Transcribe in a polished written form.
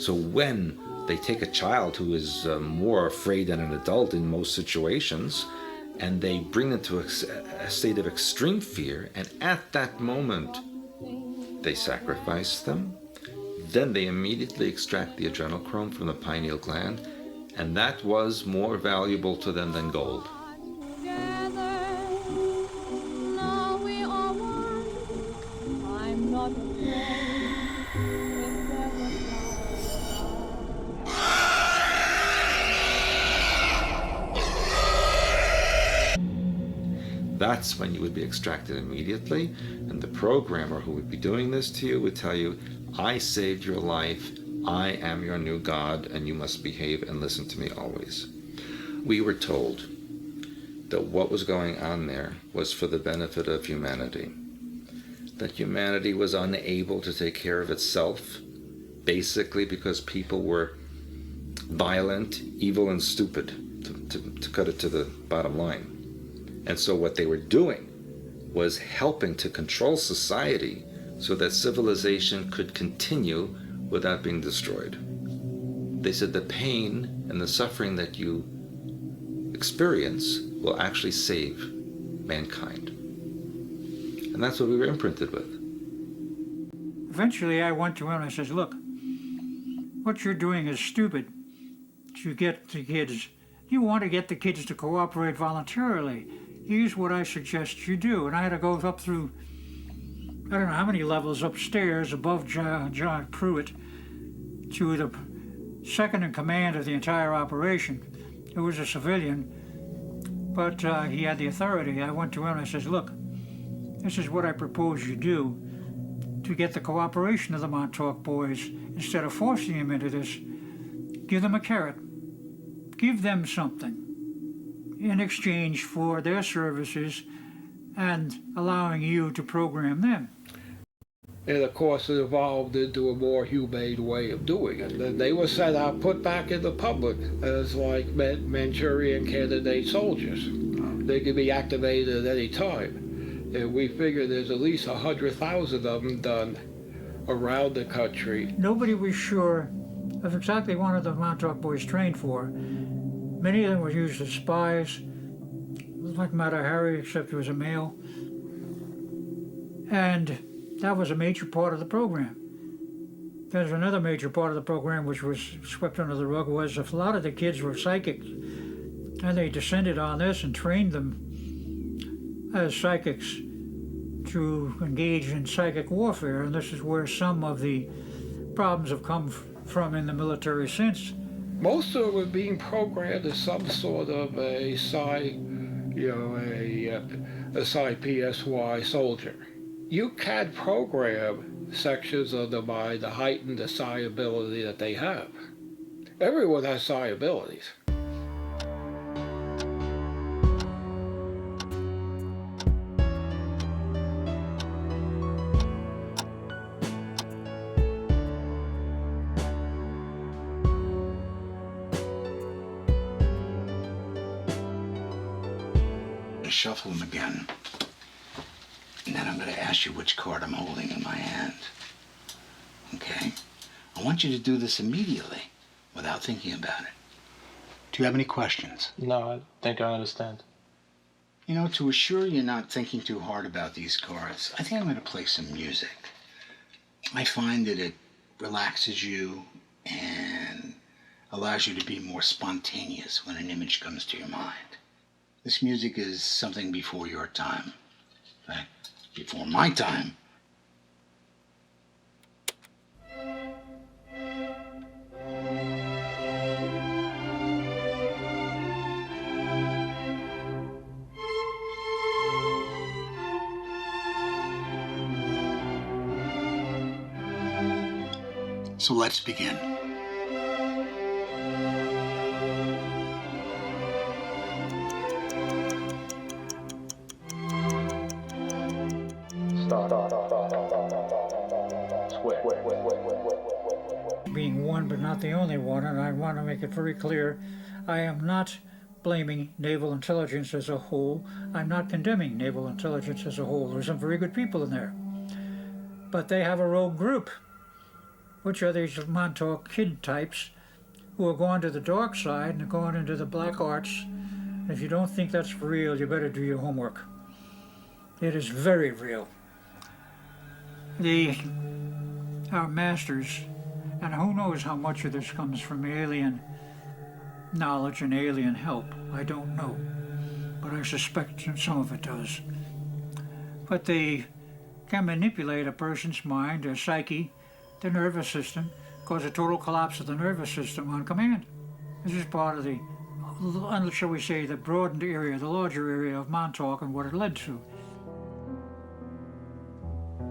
So when they take a child who is more afraid than an adult in most situations, and they bring them to a state of extreme fear, and at that moment they sacrifice them, then they immediately extract the adrenochrome from the pineal gland, and that was more valuable to them than gold. That's when you would be extracted immediately, and the programmer who would be doing this to you would tell you, I saved your life, I am your new God, and you must behave and listen to me always. We were told that what was going on there was for the benefit of humanity, that humanity was unable to take care of itself, basically because people were violent, evil, and stupid, to cut it to the bottom line. And so what they were doing was helping to control society so that civilization could continue without being destroyed. They said the pain and the suffering that you experience will actually save mankind. And that's what we were imprinted with. Eventually I went to him and I said, look, what you're doing is stupid. You get the kids, you want to get the kids to cooperate voluntarily. Here's what I suggest you do. And I had to go up through, I don't know how many levels upstairs above John Pruitt to the second in command of the entire operation. It was a civilian, but he had the authority. I went to him and I said, look, this is what I propose you do to get the cooperation of the Montauk boys. Instead of forcing them into this, give them a carrot. Give them something in exchange for their services and allowing you to program them. And of course it evolved into a more humane way of doing it. And they were set out, put back in the public as like Manchurian candidate soldiers. They could be activated at any time. And we figure there's at least 100,000 of them done around the country. Nobody was sure of exactly what the Montauk boys trained for. Many of them were used as spies, like Mata Hari, except he was a male. And that was a major part of the program. There's another major part of the program which was swept under the rug, was a lot of the kids were psychics. And they descended on this and trained them as psychics to engage in psychic warfare. And this is where some of the problems have come from in the military since. Most of them were being programmed as some sort of a psi, a psi PSY soldier. You can program sections of the mind to heighten the psi ability that they have. Everyone has psi abilities. Shuffle them again, and then I'm going to ask you which card I'm holding in my hand. Okay? I want you to do this immediately, without thinking about it. Do you have any questions? No, I think I understand. You know, to assure you're not thinking too hard about these cards, I think I'm going to play some music. I find that it relaxes you and allows you to be more spontaneous when an image comes to your mind. This music is something before your time. In fact, before my time. So let's begin. Being one but not the only one, and I want to make it very clear, I am not blaming naval intelligence as a whole. I'm not condemning naval intelligence as a whole. There's some very good people in there. But they have a rogue group. which are these Montauk kid types who are going to the dark side and are going into the black arts. If you don't think that's real, you better do your homework. It is very real. Our masters, and who knows how much of this comes from alien knowledge and alien help, I don't know, but I suspect some of it does. But they can manipulate a person's mind, their psyche, their nervous system, cause a total collapse of the nervous system on command. This is part of the, shall we say, the broadened area, the larger area of Montauk and what it led to.